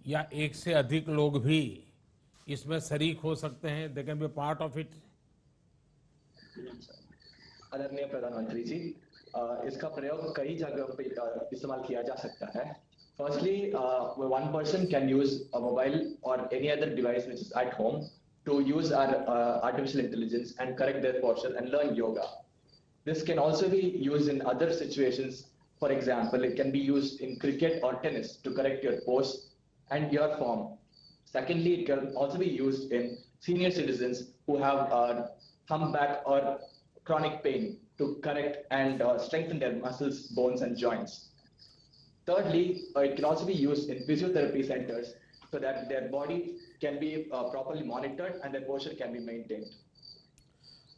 या एक से अधिक लोग भी इसमें शरीक हो सकते हैं, they can be part of it? आदरणीय प्रधानमंत्री जी, इसका प्रयोग कई जगह पे इस्तेमाल किया जा सकता है। Firstly, one person can use a mobile or any other device which is at home to use our artificial intelligence and correct their posture and learn yoga. This can also be used in other situations. For example, it can be used in cricket or tennis to correct your pose and your form. Secondly, it can also be used in senior citizens who have humpback or chronic pain to correct and strengthen their muscles, bones, and joints. Thirdly, it can also be used in physiotherapy centers so that their body can be properly monitored and their posture can be maintained.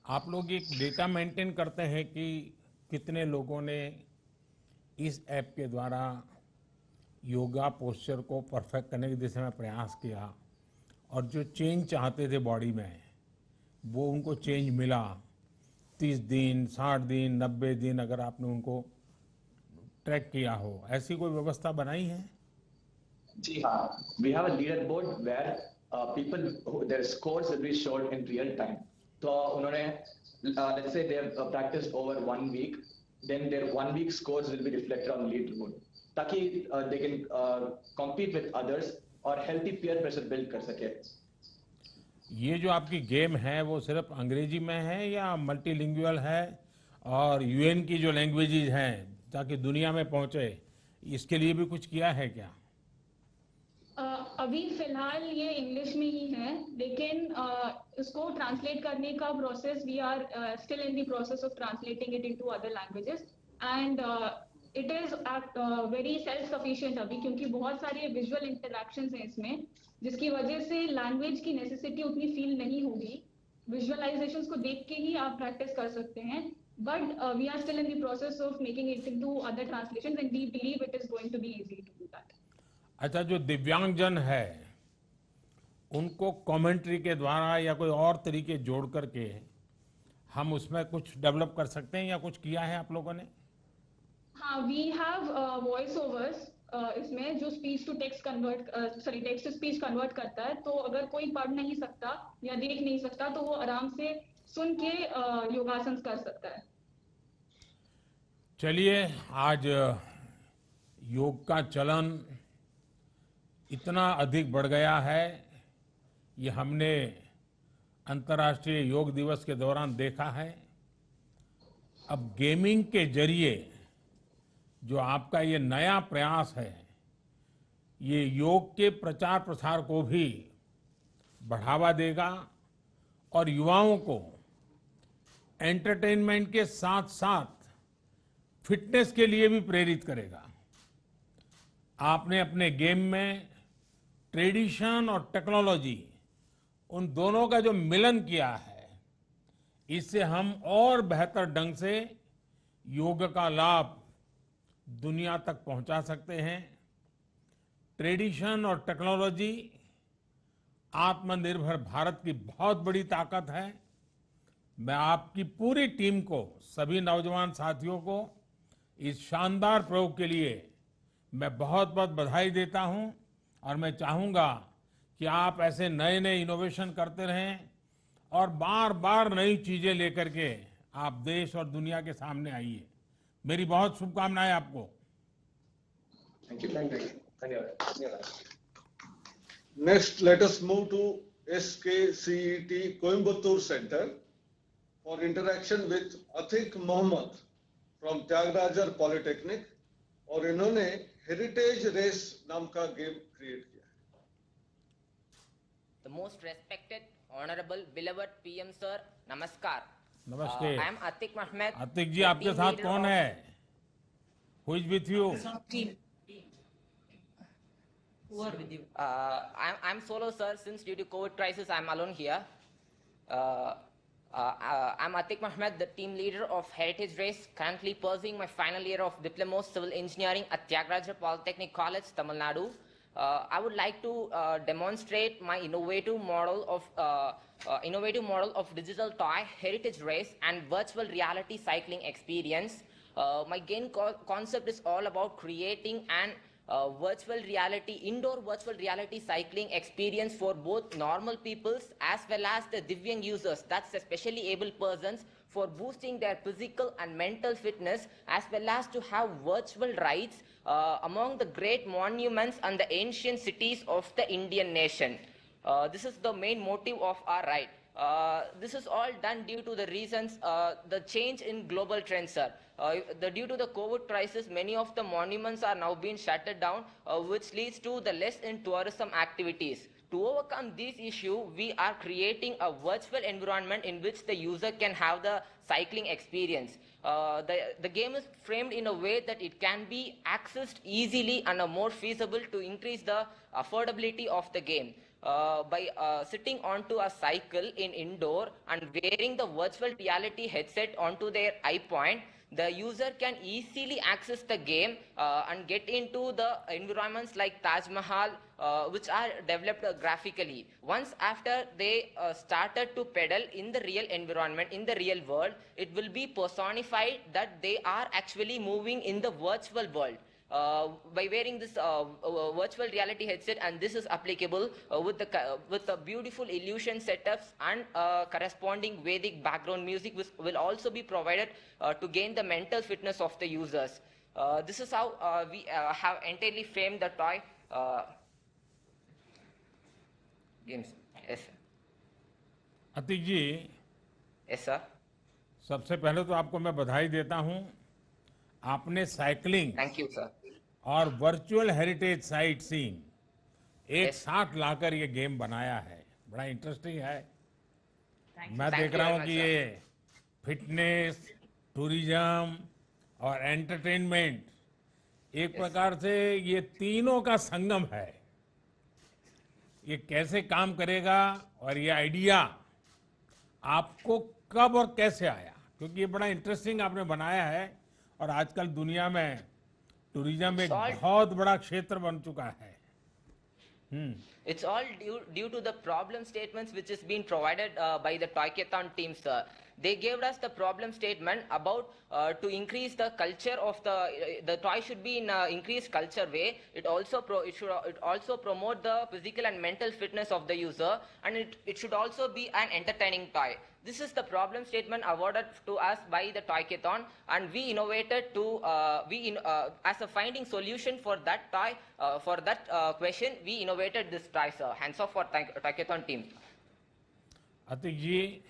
आप लोग एक data maintain करते हैं कि कितने लोगों ने इस ऐप के द्वारा योगा पोस्चर को परफेक्ट करने की दिशा में प्रयास किया और जो चेंज चाहते थे बॉडी में वो उनको चेंज मिला? 30 दिन, 60 दिन, 90 दिन अगर आपने उनको ट्रैक किया हो, ऐसी कोई व्यवस्था बनाई है? जी हाँ, we have a leaderboard where their scores will be showed in real time. तो उन्होंने let's say they have practiced over 1 week, then their 1 week scores will be reflected on the leaderboard ताकि they can compete with others और healthy peer pressure build कर सके। ये जो आपकी game है वो सिर्फ अंग्रेजी में है या मल्टीलिंगुअल है, और यूएन की जो लैंग्वेजेस हैं ताकि दुनिया में पहुंचे, इसके लिए भी कुछ किया है क्या? अभी फिलहाल ये इंग्लिश में ही है, लेकिन इसको ट्रांसलेट करने का process, we are still in the process of translating it into other languages and it is very self sufficient अभी, क्योंकि बहुत सारे विजुअल इंटरैक्शंस हैं इसमें, जिसकी वजह से लैंग्वेज की नेसेसिटी उतनी फील नहीं होगी। विजुअलाइजेशंस को देख के ही आप प्रैक्टिस कर सकते हैं, but we are still in the process of making it into other translations and we believe it is going to be easy to do that. अच्छा, जो दिव्यांगजन है उनको कमेंट्री के द्वारा या कोई और तरीके जोड़ करके हम उसमें कुछ डेवलप कर सकते हैं या कुछ किया है आप लोगों ने? हाँ, वी हैव वॉइस ओवर्स इसमें, जो speech to text text to speech convert करता है, तो अगर कोई पढ़ नहीं सकता या देख नहीं सकता तो वो आराम से सुन के योगासन कर सकता है। चलिए, आज योग का चलन इतना अधिक बढ़ गया है, ये हमने अंतर्राष्ट्रीय योग दिवस के दौरान देखा है। अब गेमिंग के जरिए जो आपका ये नया प्रयास है, ये योग के प्रचार प्रसार को भी बढ़ावा देगा और युवाओं को एंटरटेनमेंट के साथ साथ फिटनेस के लिए भी प्रेरित करेगा। आपने अपने गेम में ट्रेडिशन और टेक्नोलॉजी, उन दोनों का जो मिलन किया है, इससे हम और बेहतर ढंग से योग का लाभ दुनिया तक पहुंचा सकते हैं। ट्रेडिशन और टेक्नोलॉजी आत्मनिर्भर भारत की बहुत बड़ी ताकत है। मैं आपकी पूरी टीम को, सभी नौजवान साथियों को इस शानदार प्रयोग के लिए मैं बहुत बहुत बधाई देता हूं और मैं चाहूंगा कि आप ऐसे नए नए इनोवेशन करते रहें और बार बार नई चीजें लेकर के आप देश और दुनिया के सामने आइए। मेरी बहुत शुभकामनाएं आपको। Thank you. धन्यवाद। Next, let us move to SKCET Coimbatore Center for interaction with Atik Mohammed from Tyagarajar Polytechnic, और इन्होंने हेरिटेज रेस नाम का गेम क्रिएट किया है। The most respected, honorable, beloved PM sir, नमस्कार। नमस्ते। I am Atik Mohammed। Atiq जी, आपके साथ कौन है? Who is with you? Who are with you? I'm solo, sir. Since due to COVID crisis, I'm alone here. I'm Atik Mohammed, the team leader of Heritage Race, currently pursuing my final year of Diploma of Civil Engineering at Tyagarajar Polytechnic College, Tamil Nadu. I would like to demonstrate my innovative model of digital toy Heritage Race and virtual reality cycling experience. My game concept is all about creating an virtual reality, indoor virtual reality cycling experience for both normal peoples as well as the Divyang users, that's the specially able persons, for boosting their physical and mental fitness, as well as to have virtual rides among the great monuments and the ancient cities of the Indian nation. This is the main motive of our ride. This is all done due to the reasons, the change in global trends, sir. Due to the COVID crisis, many of the monuments are now being shuttered down, which leads to the less in tourism activities. To overcome this issue, we are creating a virtual environment in which the user can have the cycling experience. The game is framed in a way that it can be accessed easily and more feasible to increase the affordability of the game. By sitting onto a cycle in indoor and wearing the virtual reality headset onto their eye point, the user can easily access the game and get into the environments like Taj Mahal, which are developed graphically. Once after they started to pedal in the real environment, in the real world, it will be personified that they are actually moving in the virtual world. By wearing this virtual reality headset, and this is applicable with the beautiful illusion setups and corresponding Vedic background music, which will also be provided to gain the mental fitness of the users. This is how we have entirely framed the toy games. Yes, sir. Atiq ji, Yes, sir. सबसे पहले तो आपको मैं बधाई देता हूं। आपने cycling Thank you, sir. और वर्चुअल हेरिटेज साइट सीइंग एक Yes. साथ लाकर ये गेम बनाया है, बड़ा इंटरेस्टिंग है। मैं Thank देख you रहा very हूँ much, कि sir. ये फिटनेस, टूरिज्म और एंटरटेनमेंट एक प्रकार से ये तीनों का संगम है। ये कैसे काम करेगा और ये आइडिया आपको कब और कैसे आया, क्योंकि ये बड़ा इंटरेस्टिंग आपने बनाया है और आजकल दुनिया में टूरिज्म एक बहुत बड़ा क्षेत्र बन चुका है। It's all due to the problem statements which is being provided by the Toykathon team, sir. They gave us the problem statement about to increase the culture of the toy should be in increased culture way. It also promote the physical and mental fitness of the user, and it should also be an entertaining toy. This is the problem statement awarded to us by the Toykathon, and we innovated to as a finding solution for that toy, for that question, we innovated this toy, sir. Hands off for Toykathon team. Atiq जी,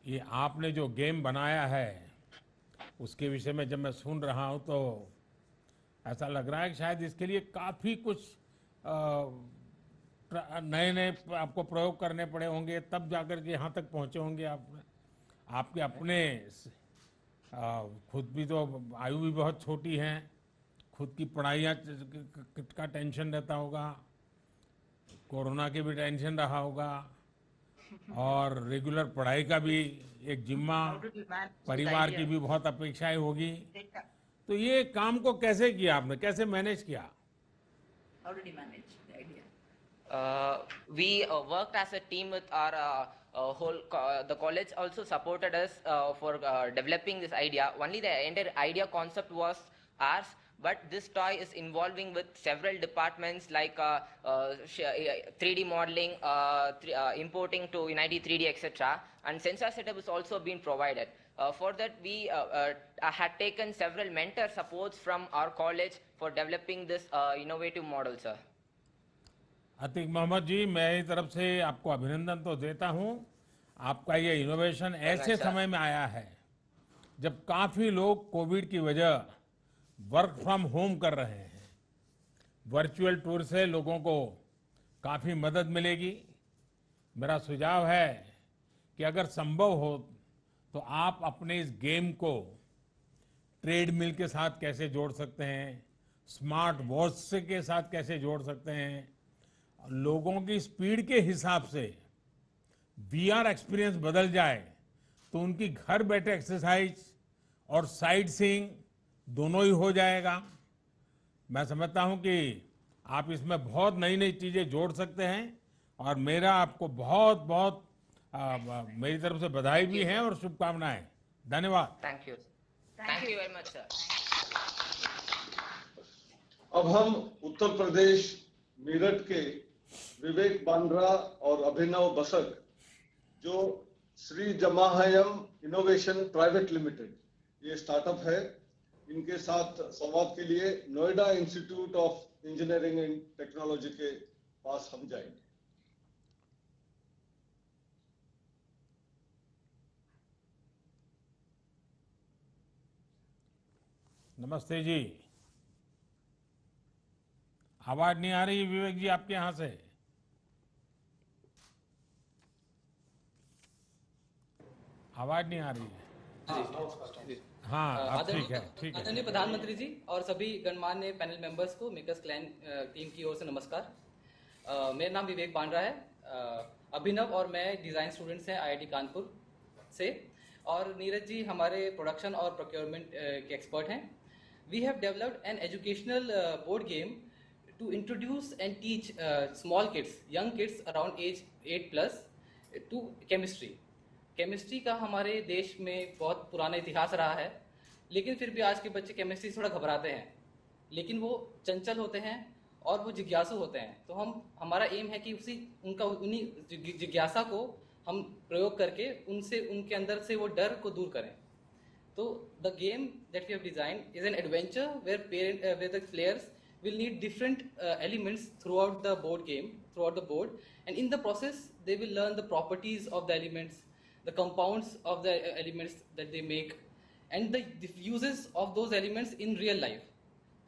ये आपने जो game बनाया है उसके विषय में जब मैं सुन रहा हूं तो ऐसा लग रहा है कि शायद इसके लिए काफी कुछ नए नए आपको प्रयोग करने पड़े होंगे, तब जाकर के यहाँ तक पहुँचे होंगे आप। आपके अपने खुद भी तो आयु भी बहुत छोटी है, खुद की पढ़ाइयाँ का टेंशन रहता होगा, कोरोना के भी टेंशन रहा होगा और रेगुलर पढ़ाई का भी एक जिम्मा, परिवार की भी बहुत अपेक्षाएं होगी। तो ये काम को कैसे किया आपने, कैसे मैनेज किया? How did you manage the idea? We worked as a team with our the college also supported us for developing this idea. Only the entire idea concept was ours, but this toy is involving with several departments like 3D modeling, importing to Unity 3D, etc. And sensor setup is also being provided. For that, we had taken several mentor supports from our college for developing this innovative model, sir. Atiq Mohammad जी, मेरी तरफ से आपको अभिनंदन तो देता हूं। आपका ये इनोवेशन ऐसे समय में आया है जब काफी लोग कोविड की वजह वर्क फ्रॉम होम कर रहे हैं। वर्चुअल टूर से लोगों को काफी मदद मिलेगी। मेरा सुझाव है कि अगर संभव हो तो आप अपने इस गेम को ट्रेडमिल के साथ कैसे जोड़ सकते हैं, स्मार्ट वॉच के साथ कैसे जोड़ सकते हैं, लोगों की स्पीड के हिसाब से वीआर एक्सपीरियंस बदल जाए तो उनकी घर बैठे एक्सरसाइज और साइट सीइंग दोनों ही हो जाएगा। मैं समझता हूं कि आप इसमें बहुत नई नई चीजें जोड़ सकते हैं और मेरा आपको बहुत बहुत मेरी तरफ से बधाई भी है और शुभकामनाएं। धन्यवाद। Thank you. Thank you very much, sir. अब हम उत्तर प्रदेश मेरठ के विवेक बांद्रा और अभिनव बसक, जो श्री जमाहयम इनोवेशन प्राइवेट लिमिटेड ये स्टार्टअप है, इनके साथ संवाद के लिए Noida institute of engineering and technology के पास हम जाएंगे। नमस्ते जी। आवाज नहीं आ रही विवेक जी आपके यहां से? आवाज नहीं आ रही है। हाँ अब ठीक है, ठीक है। आदरणीय प्रधानमंत्री जी और सभी गणमान्य पैनल मेंबर्स को मेकर्स क्लैन टीम की ओर से नमस्कार। मेरा नाम विवेक बांद्रा है। अभिनव और मैं डिज़ाइन स्टूडेंट्स हैं आईआईटी कानपुर से, और नीरज जी हमारे प्रोडक्शन और प्रोक्योरमेंट के एक्सपर्ट हैं। We have developed an educational board game to introduce and teach small kids, young kids around age 8+ to chemistry. Chemistry का हमारे देश में बहुत पुराना इतिहास रहा है, लेकिन फिर भी आज के बच्चे केमिस्ट्री से थोड़ा घबराते हैं, लेकिन वो चंचल होते हैं और वो जिज्ञासु होते हैं। तो हमारा एम है कि उन्हीं जिज्ञासा को हम प्रयोग करके उनके अंदर से वो डर को दूर करें। तो the game that we have designed is an adventure where the players will need different elements throughout the board, and in the process they will learn the properties of the elements, the compounds of the elements that they make, and the uses of those elements in real life.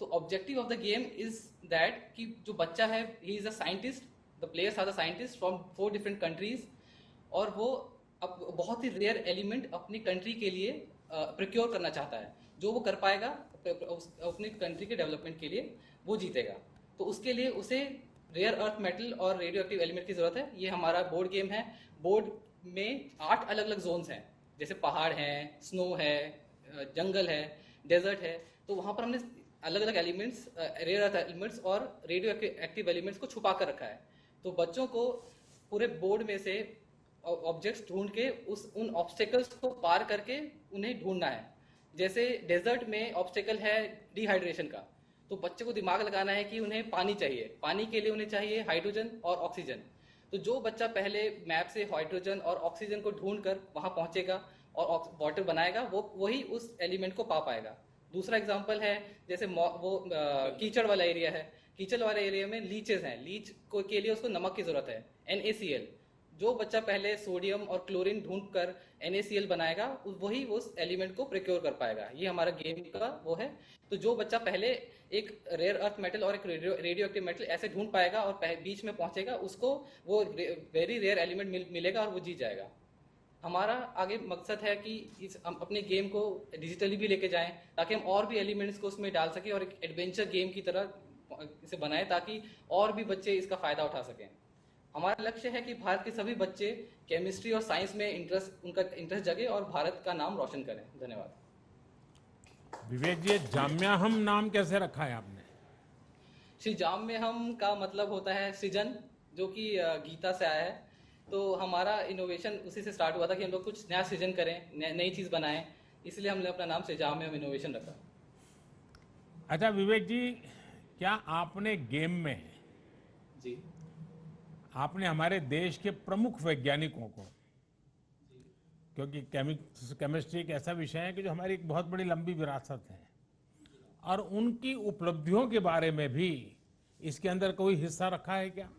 So objective of the game is that कि जो बच्चा है, he is a scientist, the players are the scientists from 4 different countries, और वो अब बहुत ही rare element अपनी country के लिए प्रोक्योर करना चाहता है। जो वो कर पाएगा अपनी कंट्री के डेवलपमेंट के लिए, वो जीतेगा। तो उसके लिए उसे रेयर अर्थ मेटल और रेडियो एक्टिव एलिमेंट की जरूरत है। ये हमारा बोर्ड गेम है। बोर्ड में 8 अलग अलग जोन्स हैं, जैसे पहाड़ हैं, स्नो है, जंगल है, डेजर्ट है। तो वहाँ पर हमने अलग अलग एलिमेंट्स, रेयर अर्थ एलिमेंट्स और रेडियो एक्टिव एलिमेंट्स को छुपा कर रखा है। तो बच्चों को पूरे बोर्ड में से ऑब्जेक्ट्स ढूंढ के उन ऑब्स्टेकल्स को पार करके उन्हें ढूंढना है। जैसे डेजर्ट में ऑब्स्टेकल है डिहाइड्रेशन का, तो बच्चे को दिमाग लगाना है कि उन्हें पानी चाहिए। पानी के लिए उन्हें चाहिए हाइड्रोजन और ऑक्सीजन। तो जो बच्चा पहले मैप से हाइड्रोजन और ऑक्सीजन को ढूंढकर वहां पहुंचेगा और वाटर बनाएगा, वही उस एलिमेंट को पा पाएगा। दूसरा एग्जांपल है, जैसे कीचड़ वाला एरिया है। कीचड़ वाले एरिया में लीचेस हैं। लीच के लिए उसको नमक की जरूरत है, NaCl। जो बच्चा पहले सोडियम और क्लोरीन ढूंढकर NaCl बनाएगा, वही उस एलिमेंट को प्रोक्योर कर पाएगा। ये हमारा गेम का वो है। तो जो बच्चा पहले एक रेयर अर्थ मेटल और एक रेडियो एक्टिव मेटल ऐसे ढूंढ पाएगा और बीच में पहुंचेगा, उसको वो वेरी रेयर एलिमेंट मिलेगा और वो जीत जाएगा। हमारा आगे मकसद है कि हम अपने गेम को डिजिटली भी लेके जाएं, ताकि हम और भी एलिमेंट्स को उसमें डाल सकें और एक एडवेंचर गेम की तरह इसे बनाएं, ताकि और भी बच्चे इसका फायदा उठा सकें। हमारा लक्ष्य है कि भारत के सभी बच्चे केमिस्ट्री और साइंस में उनका इंटरेस्ट जगे और भारत का नाम रोशन करें। धन्यवाद। विवेक जी, जाम्याहम नाम कैसे रखा है आपने? श्री जाम्याहम का मतलब होता है सृजन, जो कि गीता से आया है। तो हमारा इनोवेशन उसी से स्टार्ट हुआ था कि हम लोग कुछ नया सृजन करें, नई चीज बनाएं, इसलिए हमने अपना नाम श्री जाम्याहम इनोवेशन रखा। अच्छा विवेक जी, क्या आपने गेम में जी आपने हमारे देश के प्रमुख वैज्ञानिकों को, क्योंकि केमिस्ट्री एक ऐसा विषय है कि जो हमारी एक बहुत बड़ी लंबी विरासत है, और उनकी उपलब्धियों के बारे में भी इसके अंदर कोई हिस्सा रखा है क्या?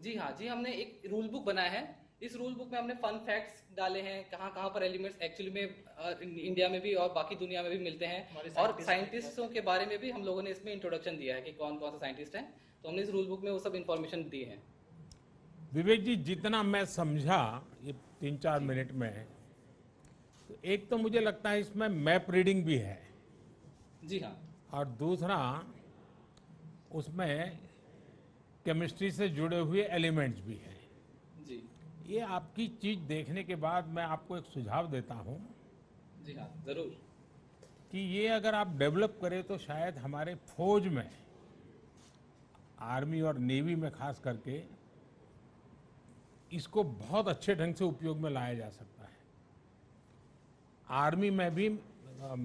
जी हाँ जी, हमने एक रूल बुक बनाया है। इस रूल बुक में हमने फन फैक्ट्स डाले हैं, कहाँ कहाँ पर एलिमेंट्स एक्चुअली में इंडिया में भी और बाकी दुनिया में भी मिलते हैं, और साइंटिस्टों के बारे में भी हम लोगों ने इसमें इंट्रोडक्शन दिया है कि कौन कौन सा साइंटिस्ट हैं। तो हमने इस रूल बुक में वो सब इन्फॉर्मेशन दी है। विवेक जी, जितना मैं समझा ये 3-4 मिनट में, तो एक तो मुझे लगता है इसमें मैप रीडिंग भी है। जी हाँ। और दूसरा उसमें केमिस्ट्री से जुड़े हुए एलिमेंट्स भी हैं। जी ये आपकी चीज देखने के बाद मैं आपको एक सुझाव देता हूं। जी हाँ, जरूर। कि ये अगर आप डेवलप करें तो शायद हमारे फौज में, आर्मी और नेवी में खास करके, इसको बहुत अच्छे ढंग से उपयोग में लाया जा सकता है। आर्मी में भी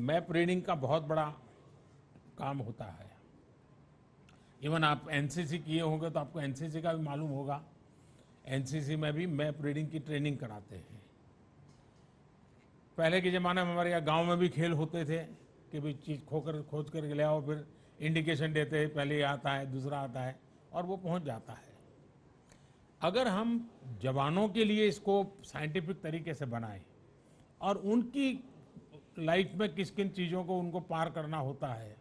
मैप रीडिंग का बहुत बड़ा काम होता है, इवन आप एनसीसी किए होंगे तो आपको एनसीसी का भी मालूम होगा। एनसीसी में भी मैप रीडिंग की ट्रेनिंग कराते हैं। पहले के ज़माने में हमारे यहाँ गांव में भी खेल होते थे कि भाई चीज़ खोज कर ले आओ, फिर इंडिकेशन देते हैं, पहले ये आता है, दूसरा आता है, और वो पहुंच जाता है। अगर हम जवानों के लिए इसको साइंटिफिक तरीके से बनाएं और उनकी लाइफ में किस किन चीज़ों को उनको पार करना होता है,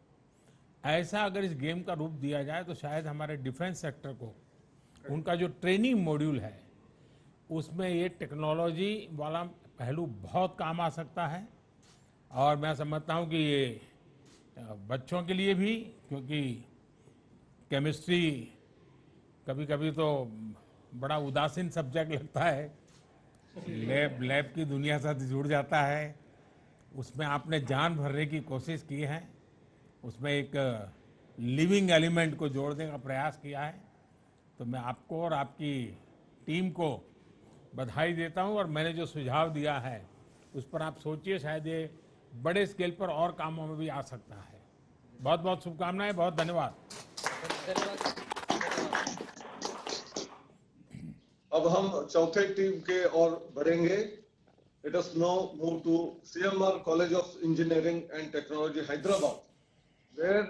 ऐसा अगर इस गेम का रूप दिया जाए तो शायद हमारे डिफेंस सेक्टर को उनका जो ट्रेनिंग मॉड्यूल है उसमें ये टेक्नोलॉजी वाला पहलू बहुत काम आ सकता है। और मैं समझता हूँ कि ये बच्चों के लिए भी, क्योंकि केमिस्ट्री कभी कभी तो बड़ा उदासीन सब्जेक्ट लगता है, लैब की दुनिया से जुड़ जाता है, उसमें आपने जान भरने की कोशिश की है, उसमें एक लिविंग एलिमेंट को जोड़ने का प्रयास किया है। तो मैं आपको और आपकी टीम को बधाई देता हूं, और मैंने जो सुझाव दिया है उस पर आप सोचिए, शायद ये बड़े स्केल पर और कामों में भी आ सकता है। बहुत बहुत शुभकामनाएं, बहुत धन्यवाद। अब हम चौथे टीम के और बढ़ेंगे। Let us now move to CMR College of Engineering and Technology, Hyderabad, where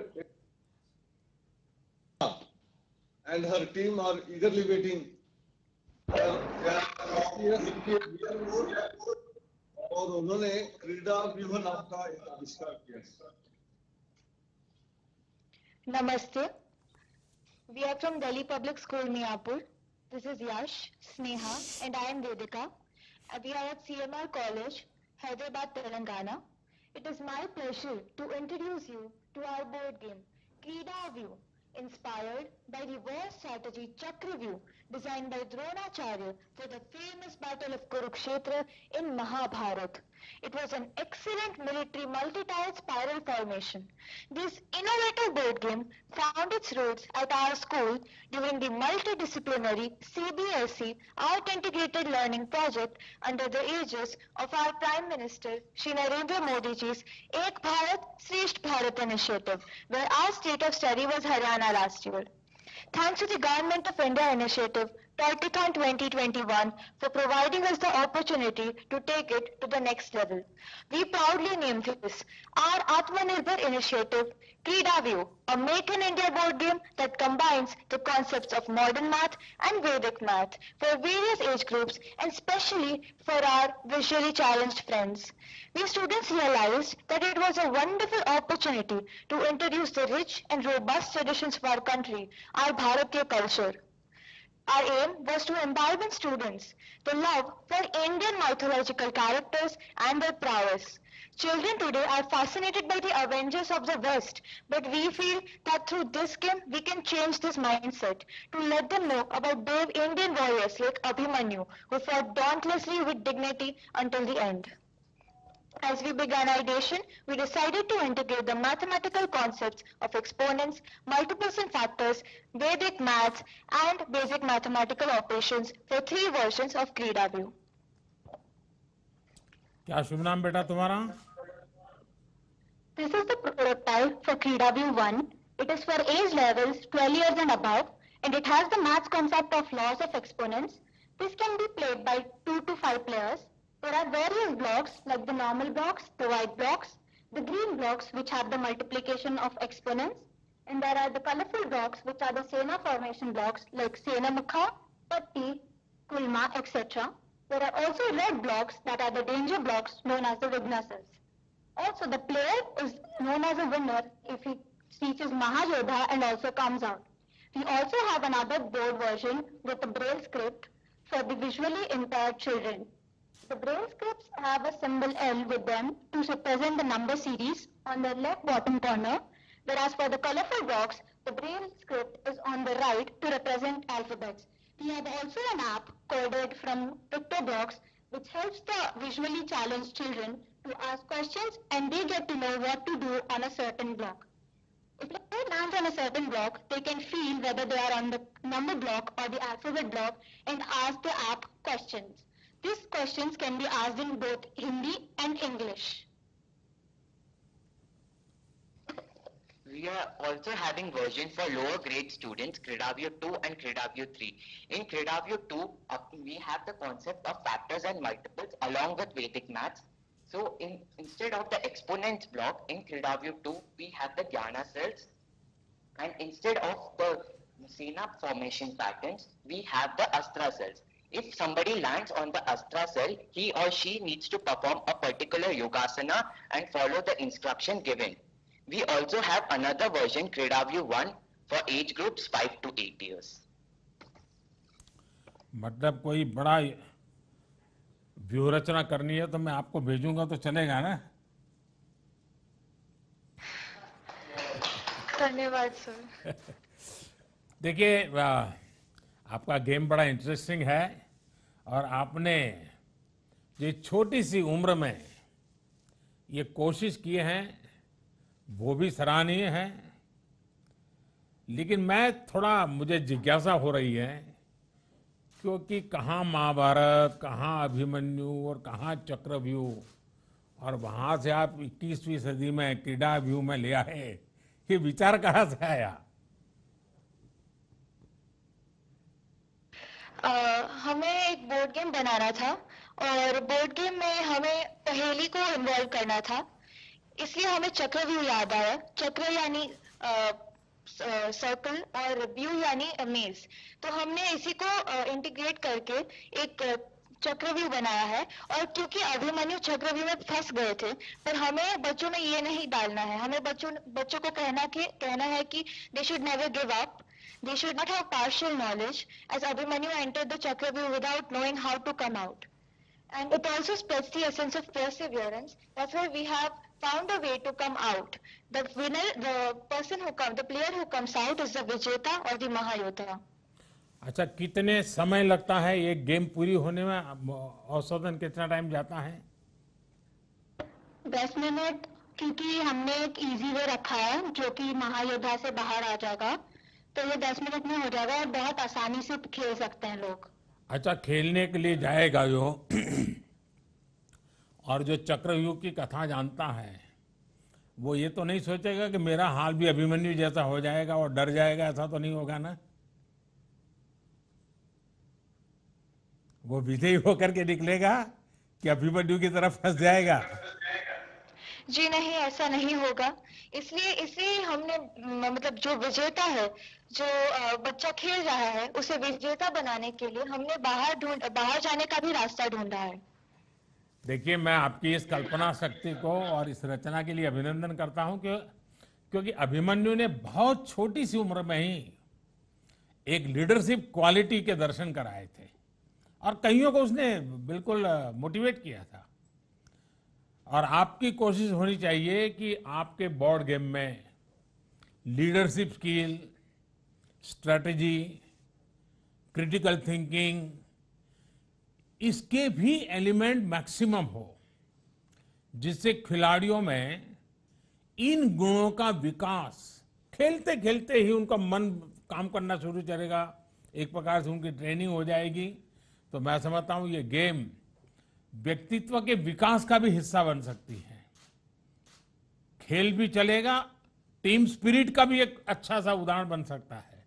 and her team are eagerly waiting. और उन्होंने क्रीडा व्यूह नाम का एक आविष्कार किया। Namaste. We are from Delhi Public School, Miapur. This is Yash, Sneha, and I am Vedika. We are at CMR College, Hyderabad, Telangana. It is my pleasure to introduce you to our board game, Krida View, inspired by the war strategy Chakravyuh, designed by Dronacharya for the famous Battle of Kurukshetra in Mahabharata. It was an excellent military multi-tile spiral formation. This innovative board game found its roots at our school during the multidisciplinary CBSE Art Integrated Learning Project under the aegis of our Prime Minister Shri Narendra Modi ji's Ek Bharat Shresth Bharat initiative, where our state of study was Haryana last year. Thanks to the Government of India initiative, Toytathon 2021, for providing us the opportunity to take it to the next level. We proudly named this our Atmanirbhar initiative, Krida View, a Make in India board game that combines the concepts of modern math and Vedic math for various age groups, and especially for our visually challenged friends. We students realized that it was a wonderful opportunity to introduce the rich and robust traditions of our country, our Bharatiya culture. Our aim was to imbibe in students the love for Indian mythological characters and their prowess. Children today are fascinated by the Avengers of the West, but we feel that through this game we can change this mindset to let them know about brave Indian warriors like Abhimanyu, who fought dauntlessly with dignity until the end. As we began ideation, we decided to integrate the mathematical concepts of exponents, multiples and factors, Vedic maths, and basic mathematical operations for 3 versions of Krida View. क्या शुभ नाम बेटा तुम्हारा? This is the prototype for Krida View 1. It is for age levels 12 years and above, and it has the maths concept of laws of exponents. This can be played by 2 to 5 players. There are various blocks like the normal blocks, the white blocks, the green blocks which have the multiplication of exponents, and there are the colorful blocks which are the Sena formation blocks like Senamukha, Patti, Kulma, etc. There are also red blocks that are the danger blocks known as the Vignasas. Also, the player is known as a winner if he teaches Mahayodha and also comes out. We also have another board version with the Braille script for the visually impaired children. The Braille scripts have a symbol L with them to represent the number series on the left bottom corner, whereas for the colorful blocks, the Braille script is on the right to represent alphabets. We have also an app coded from PictoBox which helps the visually challenged children to ask questions and they get to know what to do on a certain block. If they land on a certain block, they can feel whether they are on the number block or the alphabet block and ask the app questions. These questions can be asked in both Hindi and English. we are also having version for lower grade students, Credavio 2 and Credavio 3. In Credavio 2, we have the concept of factors and multiples along with Vedic maths. So instead of the exponents block in Credavio 2, we have the Jnana cells, and instead of the synapse formation patterns, we have the Astra cells. If somebody lands on the Astra cell, he or she needs to perform a particular yogasana and follow the instruction given. We also have another version, Credavio 1, for age groups 5 to 8 years. मतलब कोई बड़ा व्यूह रचना करनी है तो मैं आपको भेजूंगा तो चलेगा ना? धन्यवाद सर। देखिए, आपका गेम बड़ा इंटरेस्टिंग है और आपने जो छोटी सी उम्र में ये कोशिश किए हैं वो भी सराहनीय है, लेकिन मुझे जिज्ञासा हो रही है क्योंकि कहाँ महाभारत, कहाँ अभिमन्यु और कहाँ चक्रव्यूह, और वहाँ से आप 21वीं सदी में क्रीडाव्यूह में ले आए, ये विचार कहाँ से आया? हमें एक बोर्ड गेम बनाना था और बोर्ड गेम में हमें पहेली को इन्वॉल्व करना था, इसलिए हमें चक्रव्यूह याद आया। चक्र यानी सर्कल और व्यू यानी मेज, तो हमने इसी को इंटीग्रेट करके एक चक्रव्यूह बनाया है। और क्योंकि अभिमन्यु चक्रव्यूह में फंस गए थे, पर हमें बच्चों में ये नहीं डालना है, हमें बच्चों को कहना है कि they should never give up, they should not have partial knowledge, as Abhimanyu entered the Chakravyuh without knowing how to come out. And it also spreads the essence of perseverance. That's why we have found a way to come out. The winner, the player who comes out is the Vijeta or the Mahayodha. अच्छा, कितने समय लगता है ये game पूरी होने में? औसतन कितना टाइम जाता है? 10 मिनट, क्योंकि हमने एक इजी वे रखा है जो कि महायोद्धा से बाहर आ जाएगा, तो ये 10 मिनट में हो जाएगा और बहुत आसानी से खेल सकते हैं लोग। अच्छा, खेलने के लिए जाएगा जो और जो चक्रव्यूह की कथा जानता है वो ये तो नहीं सोचेगा कि मेरा हाल भी अभिमन्यु जैसा हो जाएगा और डर जाएगा, ऐसा तो नहीं होगा ना? वो विजयी होकर के निकलेगा कि अभिमन्यु की तरफ फंस जाएगा? जी नहीं, ऐसा नहीं होगा। इसलिए हमने मतलब जो विजेता है, जो बच्चा खेल रहा है, उसे विजेता बनाने के लिए हमने बाहर जाने का भी रास्ता ढूंढा है। देखिए, मैं आपकी इस कल्पना शक्ति को और इस रचना के लिए अभिनंदन करता हूं क्योंकि अभिमन्यु ने बहुत छोटी सी उम्र में ही एक लीडरशिप क्वालिटी के दर्शन कराए थे और कईयों को उसने बिल्कुल मोटिवेट किया था। और आपकी कोशिश होनी चाहिए कि आपके बोर्ड गेम में leadership skill, strategy, critical thinking, इसके भी एलिमेंट मैक्सिमम हो, जिससे खिलाड़ियों में इन गुणों का विकास खेलते खेलते ही उनका मन काम करना शुरू करेगा, एक प्रकार से उनकी ट्रेनिंग हो जाएगी। तो मैं समझता हूं ये गेम व्यक्तित्व के विकास का भी हिस्सा बन सकती है। खेल भी चलेगा, टीम स्पिरिट का भी एक अच्छा सा उदाहरण बन सकता है।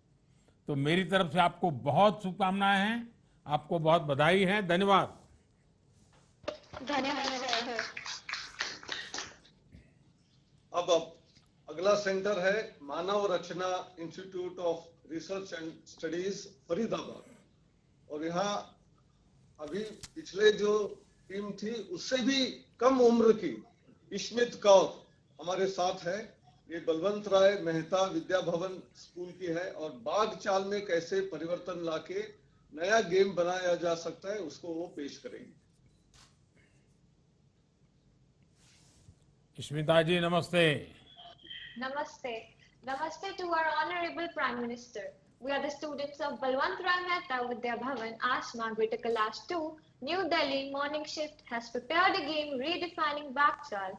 तो मेरी तरफ से आपको बहुत शुभकामनाएं हैं, आपको बहुत बधाई है, धन्यवाद। धन्यवाद। अब अगला सेंटर है Manav Rachna institute of research and studies Faridabad, और यहाँ अभी पिछले जो टीम थी उससे भी कम उम्र की इश्मित कौर हमारे साथ है। ये बलवंत राय मेहता विद्या भवन स्कूल की है और बाग चाल में कैसे परिवर्तन लाके नया गेम बनाया जा सकता है उसको वो पेश करेंगे। इश्मिता जी नमस्ते। Namaste. Namaste to our Honorable Prime Minister. We are the students of Balwant Rai Mehta Vidya Bhavan, Ashma, Greater Kailash 2, New Delhi. Morning Shift has prepared a game redefining Bakchal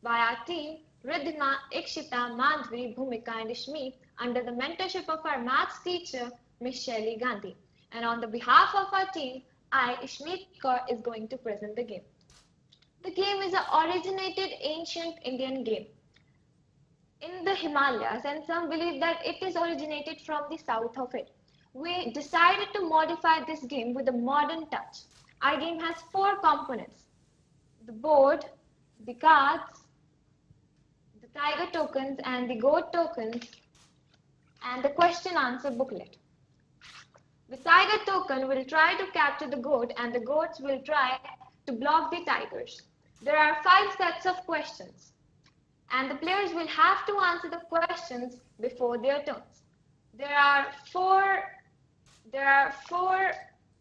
by our team, Ridhima, Ikshita, Madhvi, Bhumika and Ishmeet under the mentorship of our maths teacher, Miss Shelly Gandhi. And on the behalf of our team, I, Ishmeet Kaur, is going to present the game. The game is an originated ancient Indian game. in the Himalayas, and some believe that it is originated from the south of it. We decided to modify this game with a modern touch. Our game has 4 components: the board, the cards, the tiger tokens and the goat tokens, and the question answer booklet. The tiger token will try to capture the goat and the goats will try to block the tigers. There are 5 sets of questions and the players will have to answer the questions before their turns. There are four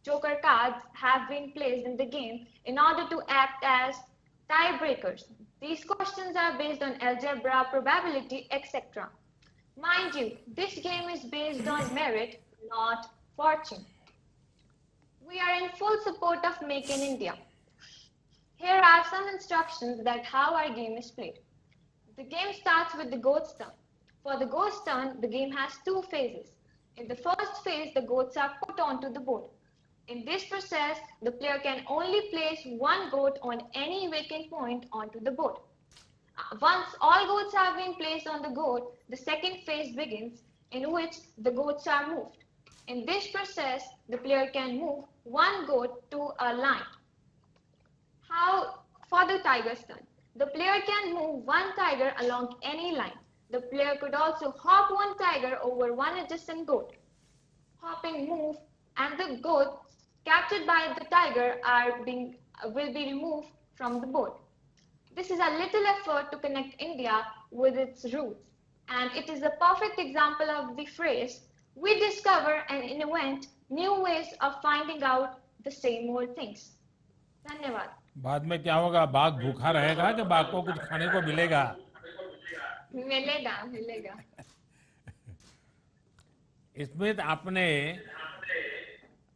joker cards have been placed in the game in order to act as tiebreakers. These questions are based on algebra, probability, etc. Mind you, this game is based on merit, not fortune. We are in full support of Make in India. Here are some instructions that how our game is played. The game starts with the goat's turn. For the goat's turn, the game has 2 phases. In the first phase, the goats are put onto the board. In this process, the player can only place 1 goat on any vacant point onto the board. Once all goats have been placed on the goat, the second phase begins, in which the goats are moved. In this process, the player can move 1 goat to a line. How for the tiger's turn? The player can move 1 tiger along any line. The player could also hop 1 tiger over 1 adjacent goat. Hopping move and the goats captured by the tiger will be removed from the board. This is a little effort to connect India with its roots, and it is a perfect example of the phrase, we discover and invent new ways of finding out the same old things. धन्यवाद। बाद में क्या होगा? बाघ भूखा रहेगा कि बाघ को कुछ खाने को मिलेगा? मिलेगा। इसमें आपने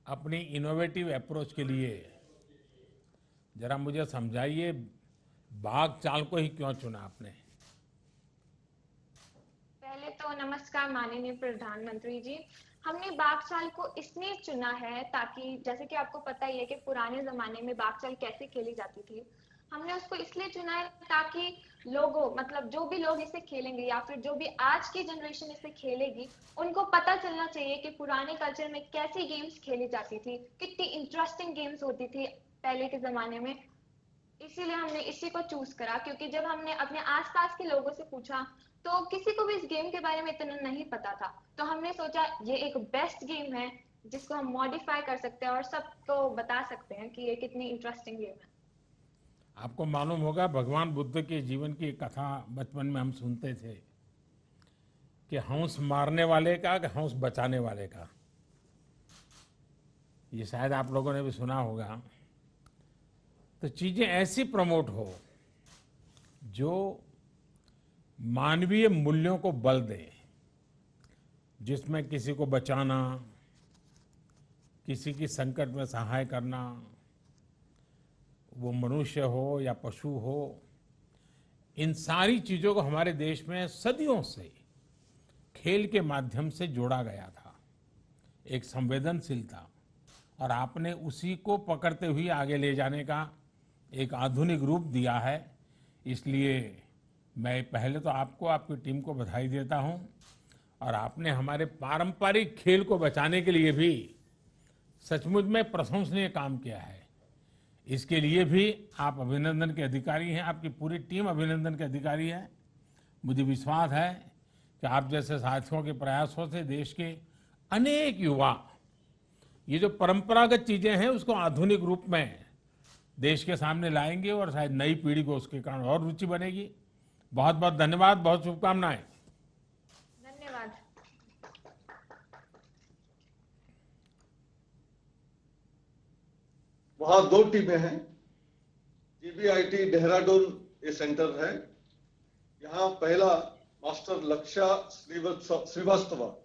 अपनी इनोवेटिव अप्रोच के लिए जरा मुझे समझाइए, बाघ चाल को ही क्यों चुना आपने? पहले तो नमस्कार माननीय प्रधानमंत्री जी। हमने बाघ चाल को इसलिए चुना है ताकि जैसे कि आपको पता ही है कि पुराने जमाने में बाघ चाल कैसे खेली जाती थी। हमने उसको इसलिए चुना है ताकि लोगों मतलब जो भी लोग इसे खेलेंगे या फिर जो भी आज की जनरेशन इसे खेलेगी, उनको पता चलना चाहिए कि पुराने कल्चर में कैसी गेम्स खेली जाती थी, कितनी इंटरेस्टिंग गेम्स होती थी पहले के जमाने में। इसीलिए हमने इसी को चूज करा, क्योंकि जब हमने अपने आसपास के लोगों से पूछा तो किसी को भी इस गेम के बारे में इतना नहीं पता था। तो हमने सोचा ये एक बेस्ट गेम है जिसको हम मॉडिफाई कर सकते हैं और सबको बता सकते हैं कि ये कितनी इंटरेस्टिंग गेम है। आपको मालूम होगा भगवान बुद्ध के जीवन की कथा बचपन में हम सुनते थे कि हंस मारने वाले का कि हंस बचाने वाले का। ये शायद आप लोगों ने भी सुना होगा। तो चीजें ऐसी प्रमोट हो जो मानवीय मूल्यों को बल दे, जिसमें किसी को बचाना, किसी की संकट में सहाय करना, वो मनुष्य हो या पशु हो, इन सारी चीजों को हमारे देश में सदियों से खेल के माध्यम से जोड़ा गया था, एक संवेदनशीलता, और आपने उसी को पकड़ते हुए आगे ले जाने का एक आधुनिक रूप दिया है। इसलिए मैं पहले तो आपको, आपकी टीम को बधाई देता हूं, और आपने हमारे पारंपरिक खेल को बचाने के लिए भी सचमुच में प्रशंसनीय काम किया है। इसके लिए भी आप अभिनंदन के अधिकारी हैं, आपकी पूरी टीम अभिनंदन के अधिकारी है। मुझे विश्वास है कि आप जैसे साथियों के प्रयासों से देश के अनेक युवा ये जो परंपरागत चीजें हैं उसको आधुनिक रूप में देश के सामने लाएंगे और शायद नई पीढ़ी को उसके कारण और रुचि बनेगी। बहुत बहुत धन्यवाद, बहुत शुभकामनाएं। धन्यवाद। वहां 2 टीमें हैं। जीबीआईटी देहरादून ये सेंटर है। यहाँ पहला मास्टर लक्ष्या श्रीवास्तव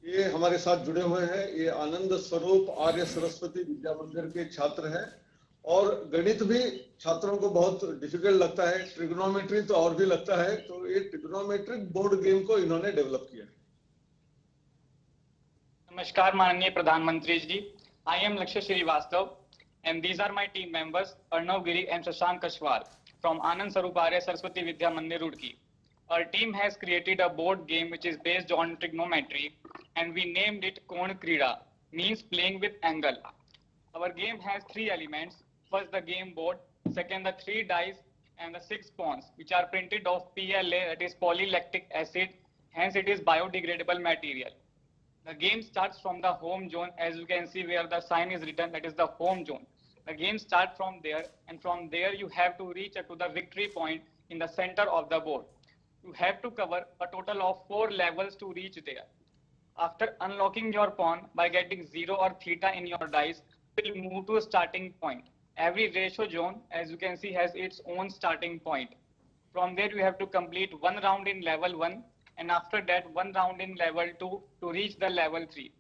ये हमारे साथ जुड़े हुए हैं। ये आनंद स्वरूप आर्य सरस्वती विद्या मंदिर के छात्र हैं और गणित भी छात्रों को बहुत डिफिकल्ट लगता है, ट्रिग्नोमेट्री तो और भी लगता है। तो ये ट्रिग्नोमेट्रिक बोर्ड गेम को इन्होंने डेवलप किया है। नमस्कार माननीय प्रधानमंत्री जी, आई एम लक्ष्य Srivastava and these are my team members Arnav Giri and Shashank Kashwal from Anand Swarup Arya Saraswati Vidya Mandir Roorkee. our team has created a board game which is based on trigonometry, and we named it Kon Krida, means playing with angle. Our game has 3 elements. First, the game board. Second, the 3 dice and the 6 pawns, which are printed of PLA, that is polylactic acid. Hence, it is biodegradable material. The game starts from the home zone, as you can see where the sign is written, that is the home zone. The game starts from there, and from there you have to reach up to the victory point in the center of the board. You have to cover a total of 4 levels to reach there. After unlocking your pawn by getting 0 or theta in your dice, you will move to a starting point. Every ratio zone, as you can see, has its own starting point. From there, you have to complete 1 round in level 1, and after that 1 round in level 2 to reach the level 3.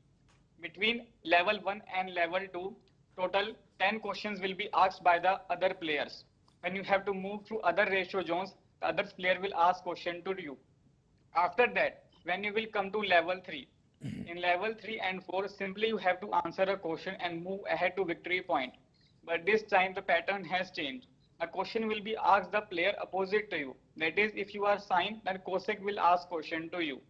Between level 1 and level 2, total 10 questions will be asked by the other players. When you have to move through other ratio zones, the other player will ask question to you. After that, when you will come to level 3, in level 3 and 4, simply you have to answer a question and move ahead to victory point. But this time the pattern has changed. A question will be asked the player opposite to you. That is, if you are signed, then Cossack will ask question to you.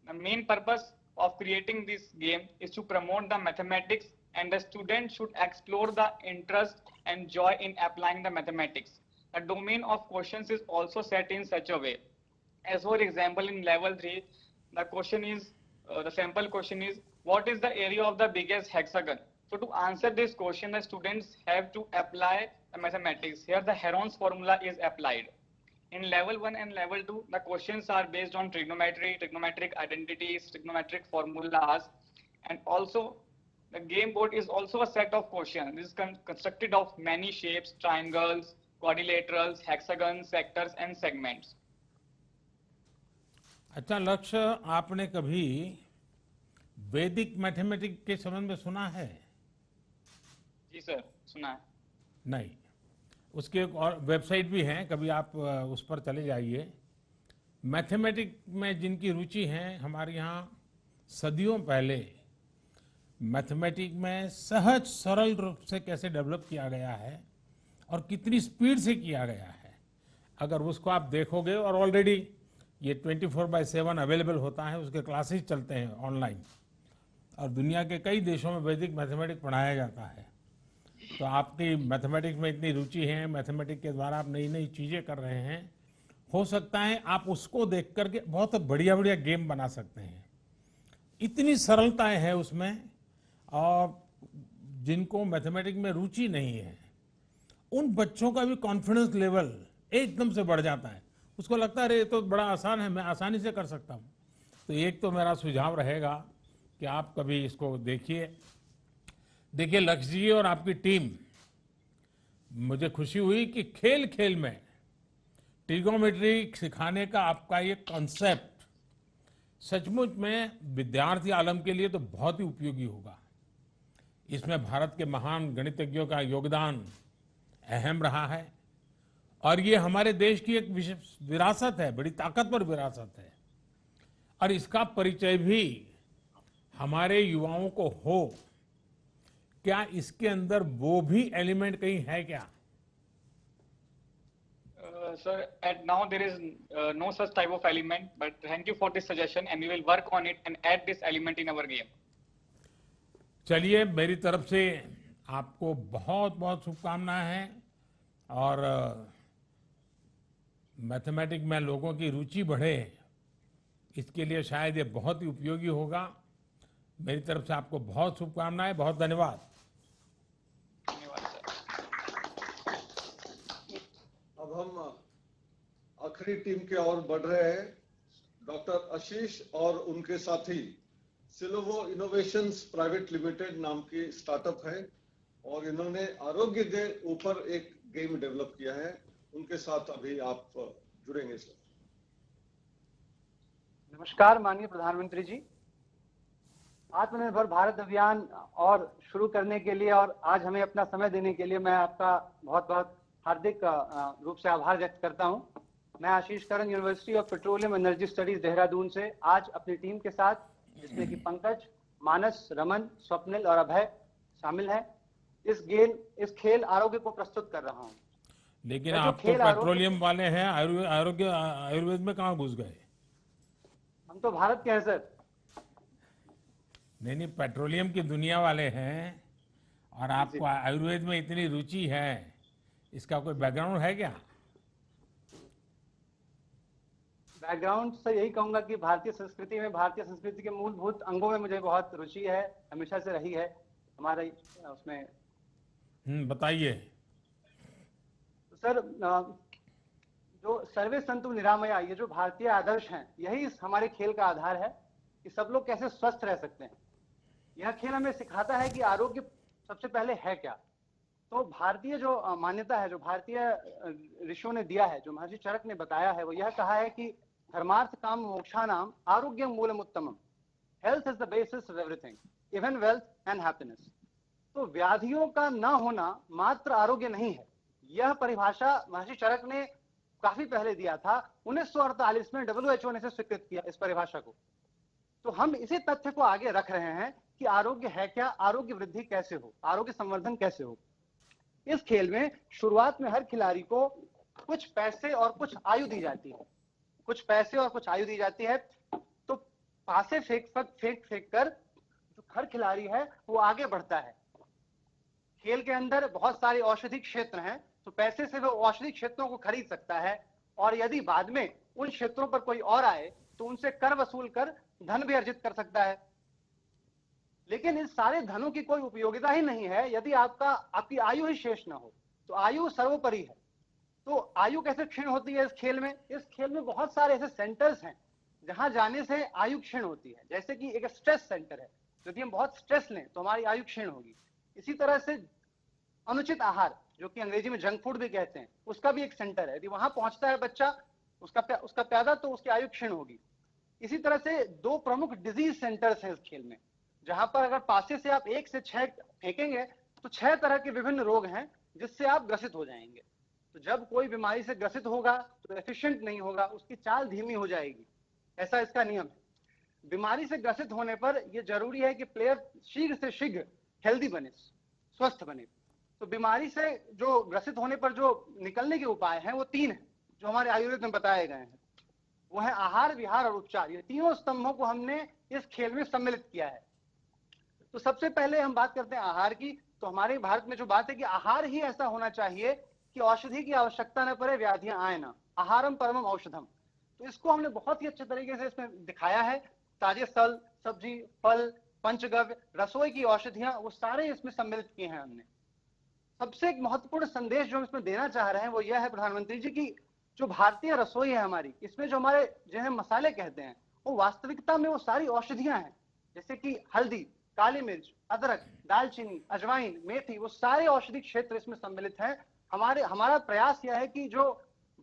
The main purpose of creating this game is to promote the mathematics, and the student should explore the interest and joy in applying the mathematics. The domain of questions is also set in such a way. As for example, in level 3, the question is, the sample question is, what is the area of the biggest hexagon? So to answer this question, the students have to apply the mathematics. Here the Heron's formula is applied. In level 1 and level 2, the questions are based on trigonometry, trigonometric identities, trigonometric formulas, and also the game board is also a set of questions. This is constructed of many shapes, triangles, quadrilaterals, hexagons, sectors, and segments. अच्छा लक्ष्य, आपने कभी वैदिक mathematics के संबंध में सुना है? जी सर, सुना है। नहीं, उसके एक और वेबसाइट भी है, कभी आप उस पर चले जाइए। मैथमेटिक्स में जिनकी रुचि है, हमारे यहाँ सदियों पहले मैथमेटिक्स में सहज सरल रूप से कैसे डेवलप किया गया है और कितनी स्पीड से किया गया है, अगर उसको आप देखोगे, और ऑलरेडी ये 24/7 अवेलेबल होता है, उसके क्लासेस चलते हैं ऑनलाइन, और दुनिया के कई देशों में वैदिक मैथमेटिक्स पढ़ाया जाता है। तो आपकी मैथमेटिक्स में इतनी रुचि है, मैथमेटिक्स के द्वारा आप नई नई चीज़ें कर रहे हैं, हो सकता है आप उसको देख करके बहुत बढ़िया बढ़िया गेम बना सकते हैं। इतनी सरलताएं है उसमें, और जिनको मैथमेटिक्स में रुचि नहीं है, उन बच्चों का भी कॉन्फिडेंस लेवल एकदम से बढ़ जाता है। उसको लगता है अरे ये तो बड़ा आसान है, मैं आसानी से कर सकता हूँ। तो एक तो मेरा सुझाव रहेगा कि आप कभी इसको देखिए। देखिए लक्ष्य जी और आपकी टीम, मुझे खुशी हुई कि खेल खेल में ट्रिगोनोमेट्री सिखाने का आपका ये कॉन्सेप्ट सचमुच में विद्यार्थी आलम के लिए तो बहुत ही उपयोगी होगा। इसमें भारत के महान गणितज्ञों का योगदान अहम रहा है, और ये हमारे देश की एक विरासत है, बड़ी ताकतवर विरासत है, और इसका परिचय भी हमारे युवाओं को हो। क्या इसके अंदर वो भी एलिमेंट कहीं है क्या? Sir, at now there is no such type of element, but thank you for this suggestion, and we will work on it and add this element in our game. चलिए, मेरी तरफ से आपको बहुत बहुत शुभकामनाएं हैं, और मैथमेटिक्स में लोगों की रुचि बढ़े, इसके लिए शायद ये बहुत ही उपयोगी होगा। मेरी तरफ से आपको बहुत शुभकामनाएं, बहुत धन्यवाद। अब हम आखिरी टीम के ओर बढ़ रहे हैं। डॉक्टर आशीष और उनके साथी सिलोवो इनोवेशंस प्राइवेट लिमिटेड नाम की स्टार्टअप है, और इन्होंने आरोग्य के ऊपर एक गेम डेवलप किया है। उनके साथ अभी आप जुड़ेंगे सर। नमस्कार माननीय प्रधानमंत्री जी, आत्मनिर्भर भारत अभियान और शुरू करने के लिए और आज हमें अपना समय देने के लिए मैं आपका बहुत बहुत हार्दिक रूप से आभार व्यक्त करता हूं। मैं Ashish Karan, university of petroleum energy studies Dehradun से आज अपनी टीम के साथ, जिसमें कि पंकज, मानस, रमन, स्वप्निल और अभय शामिल हैं, इस खेल आरोग्य को प्रस्तुत कर रहा हूं। लेकिन जो आप तो खेल आरोग्य, पेट्रोलियम वाले हैं, आयुर्वेद में कहाँ घुस गए? हम तो भारत के हैं सर। नहीं, पेट्रोलियम की दुनिया वाले हैं और आपको आयुर्वेद में इतनी रुचि है, इसका कोई बैकग्राउंड है क्या? बैकग्राउंड से यही कहूंगा कि भारतीय संस्कृति के मूलभूत अंगों में मुझे बहुत रुचि है, हमेशा से रही है हमारा उसमें। बताइए। सर, जो सर्वे संतु निरामया, ये जो भारतीय आदर्श हैं, यही हमारे खेल का आधार है कि सब लोग कैसे स्वस्थ रह सकते हैं। यह खेल हमें सिखाता है कि आरोग्य सबसे पहले है क्या। तो भारतीय जो मान्यता है, जो भारतीय ऋषियों ने दिया है, जो महर्षि चरक ने बताया है, वो यह कहा है कि धर्मार्थ काम मोक्षाणाम आरोग्यम मूलमुत्तमम। Health is the basis of everything, even wealth and happiness. तो व्याधियों का न होना मात्र आरोग्य नहीं है। यह परिभाषा महर्षि चरक ने काफी पहले दिया था। 1948 में WHO ने इसे स्वीकृत किया, इस परिभाषा को। तो हम इसी तथ्य को आगे रख रहे हैं कि आरोग्य है क्या, आरोग्य वृद्धि कैसे हो, आरोग्य संवर्धन कैसे हो। इस खेल में शुरुआत में हर खिलाड़ी को कुछ पैसे और कुछ आयु दी जाती है, तो पासे फेंक कर जो हर खिलाड़ी है वो आगे बढ़ता है। खेल के अंदर बहुत सारे औषधि क्षेत्र हैं, तो पैसे से वो औषधि क्षेत्रों को खरीद सकता है, और यदि बाद में उन क्षेत्रों पर कोई और आए तो उनसे कर वसूल कर धन भी अर्जित कर सकता है। लेकिन इस सारे धनों की कोई उपयोगिता ही नहीं है यदि आपकी आयु ही शेष ना हो। तो आयु सर्वोपरि है। तो आयु कैसे क्षीण होती है इस खेल में? इस खेल में बहुत सारे ऐसे सेंटर्स हैं जहां जाने से आयु क्षीण होती है। जैसे कि एक स्ट्रेस सेंटर है, यदि हम बहुत स्ट्रेस लें तो हमारी आयु क्षीण होगी। इसी तरह से अनुचित आहार, जो कि अंग्रेजी में जंक फूड भी कहते हैं, उसका भी एक सेंटर है। यदि वहां पहुंचता है बच्चा, उसका प्यादा, तो उसकी आयु क्षीण होगी। इसी तरह से 2 प्रमुख डिजीज सेंटर्स हैं इस खेल में, जहां पर अगर पासे से आप 1 से 6 फेंकेंगे तो 6 तरह के विभिन्न रोग हैं जिससे आप ग्रसित हो जाएंगे। तो जब कोई बीमारी से ग्रसित होगा तो एफिशिएंट नहीं होगा, उसकी चाल धीमी हो जाएगी, ऐसा इसका नियम है। बीमारी से ग्रसित होने पर यह जरूरी है कि प्लेयर शीघ्र से शीघ्र हेल्दी बने, स्वस्थ बने। तो बीमारी से जो ग्रसित होने पर जो निकलने के उपाय हैं वो 3 हैं, जो हमारे आयुर्वेद में बताए गए हैं। वो है आहार, विहार और उपचार। ये तीनों स्तंभों को हमने इस खेल में सम्मिलित किया है। तो सबसे पहले हम बात करते हैं आहार की। तो हमारे भारत में जो बात है कि आहार ही ऐसा होना चाहिए कि औषधि की आवश्यकता न पड़े, व्याधियां आए ना। आहारम परमम औषधम। तो इसको हमने बहुत ही अच्छे तरीके से इसमें दिखाया है। ताजे फल, सब्जी, फल, पंचगव्य, रसोई की औषधियां, वो सारे इसमें सम्मिलित किए हैं हमने। सबसे एक महत्वपूर्ण संदेश जो हम इसमें देना चाह रहे हैं वो यह है प्रधानमंत्री जी की जो भारतीय रसोई है हमारी, इसमें जो हमारे जिन्हें मसाले कहते हैं, वो वास्तविकता में वो सारी औषधियां हैं। जैसे कि हल्दी, काली मिर्च, अदरक, दालचीनी, अजवाइन, मेथी, वो सारे औषधि क्षेत्र इसमें सम्मिलित हैं। हमारा प्रयास यह है कि जो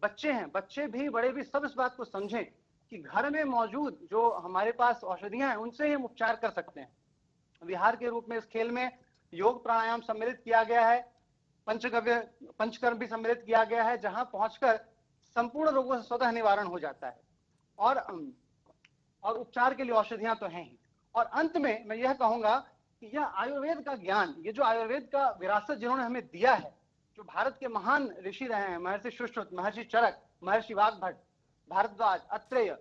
बच्चे हैं, बच्चे भी बड़े भी, सब इस बात को समझें कि घर में मौजूद जो हमारे पास औषधियां हैं उनसे ही हम उपचार कर सकते हैं। विहार के रूप में इस खेल में योग प्राणायाम सम्मिलित किया गया है, पंचकर्म भी सम्मिलित किया गया है, जहां पहुंचकर संपूर्ण रोगों से स्वतः निवारण हो जाता है। और उपचार के लिए औषधियां तो हैं ही। और अंत में मैं यह कहूंगा कि यह आयुर्वेद का ज्ञान, ये जो आयुर्वेद का विरासत जिन्होंने हमें दिया है, जो भारत के महान ऋषि रहे हैं, महर्षि सुश्रुत, महर्षि चरक, महर्षि वाग्भट, भारद्वाज, अत्रेय,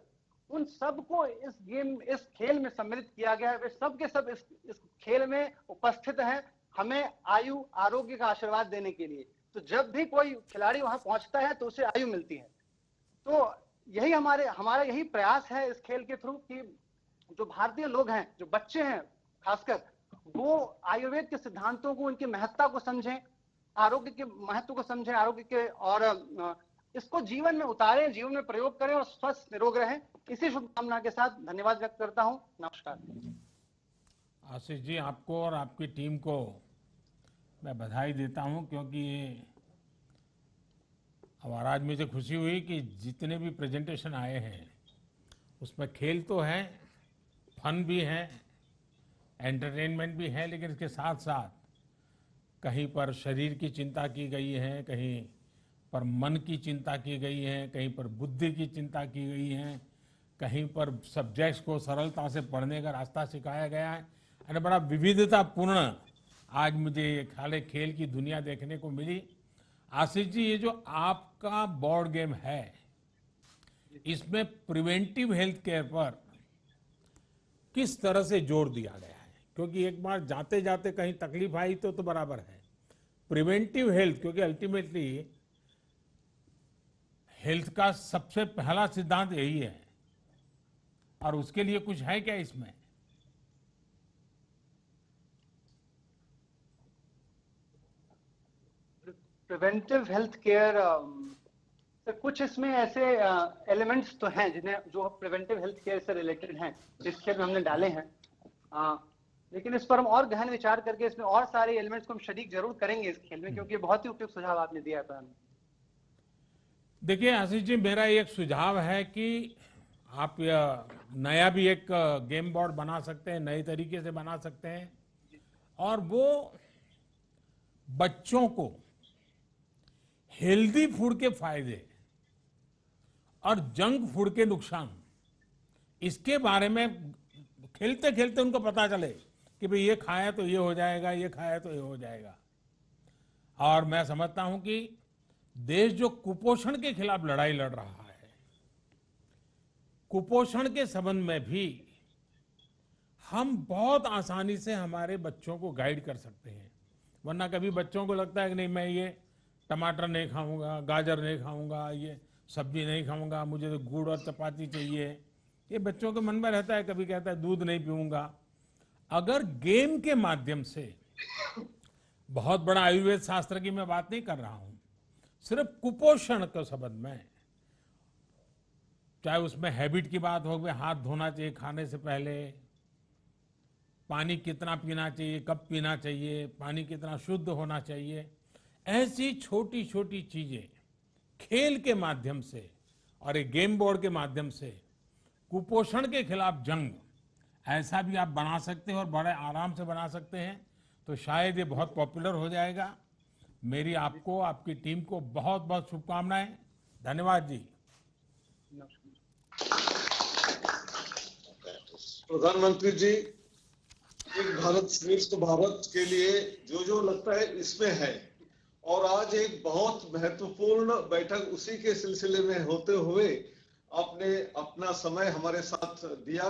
उन सबको इस खेल में सम्मिलित किया गया है। वे सब के सब इस खेल में उपस्थित हैं हमें आयु, आरोग्य का आशीर्वाद देने के लिए। तो जब भी कोई खिलाड़ी वहां पहुंचता है तो उसे आयु मिलती है। तो यही हमारा यही प्रयास है इस खेल के थ्रू कि जो भारतीय लोग हैं, जो बच्चे हैं खासकर, वो आयुर्वेद के सिद्धांतों को, उनकी महत्ता को समझें, आरोग्य के महत्व को समझें, आरोग्य के, और इसको जीवन में उतारें, जीवन में प्रयोग करें और स्वस्थ निरोग रहें। इसी शुभकामना के साथ धन्यवाद व्यक्त करता हूं। नमस्कार। आशीष जी, आपको और आपकी टीम को मैं बधाई देता हूं, क्योंकि और आज मुझे खुशी हुई कि जितने भी प्रेजेंटेशन आए हैं उसमें खेल तो है, फन भी है, एंटरटेनमेंट भी है, लेकिन इसके साथ साथ कहीं पर शरीर की चिंता की गई है, कहीं पर मन की चिंता की गई है, कहीं पर बुद्धि की चिंता की गई है, कहीं पर सब्जेक्ट्स को सरलता से पढ़ने का रास्ता सिखाया गया है। और बड़ा विविधतापूर्ण आज मुझे ये खाले खेल की दुनिया देखने को मिली। आशीष जी, ये जो आपका बोर्ड गेम है, इसमें प्रिवेंटिव हेल्थ केयर पर किस तरह से जोर दिया गया है? क्योंकि एक बार जाते जाते कहीं तकलीफ आई तो बराबर है। प्रिवेंटिव हेल्थ, क्योंकि अल्टीमेटली हेल्थ का सबसे पहला सिद्धांत यही है, और उसके लिए कुछ है क्या इसमें? प्रिवेंटिव हेल्थ केयर तो कुछ इसमें ऐसे एलिमेंट्स तो हैं जिन्हें जो प्रिवेंटिव हेल्थ केयर से रिलेटेड हैं, इस खेल में हमने डाले हैं। लेकिन इस पर हम और गहन विचार करके इसमें और सारे एलिमेंट्स को हम शरीक जरूर करेंगे इस खेल में, क्योंकि बहुत ही उपयुक्त सुझाव आपने दिया है। देखिए आशीष जी, मेरा एक सुझाव है कि आप नया भी एक गेम बोर्ड बना सकते हैं, नए तरीके से बना सकते हैं, और वो बच्चों को हेल्दी फूड के फायदे और जंक फूड के नुकसान, इसके बारे में खेलते खेलते उनको पता चले कि भाई ये खाया तो ये हो जाएगा, ये खाया तो ये हो जाएगा। और मैं समझता हूं कि देश जो कुपोषण के खिलाफ लड़ाई लड़ रहा है, कुपोषण के संबंध में भी हम बहुत आसानी से हमारे बच्चों को गाइड कर सकते हैं। वरना कभी बच्चों को लगता है कि नहीं, मैं ये टमाटर नहीं खाऊंगा, गाजर नहीं खाऊंगा, ये सब्जी नहीं खाऊंगा, मुझे तो गुड़ और चपाती चाहिए, ये बच्चों के मन में रहता है। कभी कहता है दूध नहीं पीऊंगा। अगर गेम के माध्यम से, बहुत बड़ा आयुर्वेद शास्त्र की मैं बात नहीं कर रहा हूं, सिर्फ कुपोषण के संबंध में, चाहे उसमें हैबिट की बात हो, हाथ धोना चाहिए खाने से पहले, पानी कितना पीना चाहिए, कब पीना चाहिए, पानी कितना शुद्ध होना चाहिए, ऐसी छोटी छोटी चीजें खेल के माध्यम से और एक गेम बोर्ड के माध्यम से कुपोषण के खिलाफ जंग, ऐसा भी आप बना सकते हैं और बड़े आराम से बना सकते हैं, तो शायद ये बहुत पॉपुलर हो जाएगा। मेरी आपको, आपकी टीम को बहुत बहुत शुभकामनाएं। धन्यवाद जी। प्रधानमंत्री जी, एक भारत श्रेष्ठ भारत के लिए जो लगता है इसमें है, और आज एक बहुत महत्वपूर्ण बैठक उसी के सिलसिले में होते हुए आपने अपना समय हमारे साथ दिया,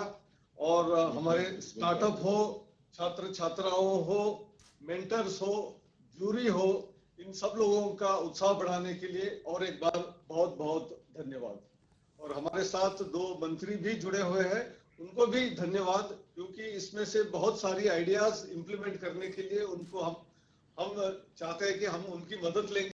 और हमारे स्टार्टअप हो, छात्र छात्राओं हो, मेंटर्स हो, जूरी हो, इन सब लोगों का उत्साह बढ़ाने के लिए और एक बार बहुत बहुत धन्यवाद। और हमारे साथ 2 मंत्री भी जुड़े हुए हैं, उनको भी धन्यवाद, क्योंकि इसमें से बहुत सारी आइडियाज इंप्लीमेंट करने के लिए उनको हम चाहते हैं कि हम उनकी मदद लेंगे।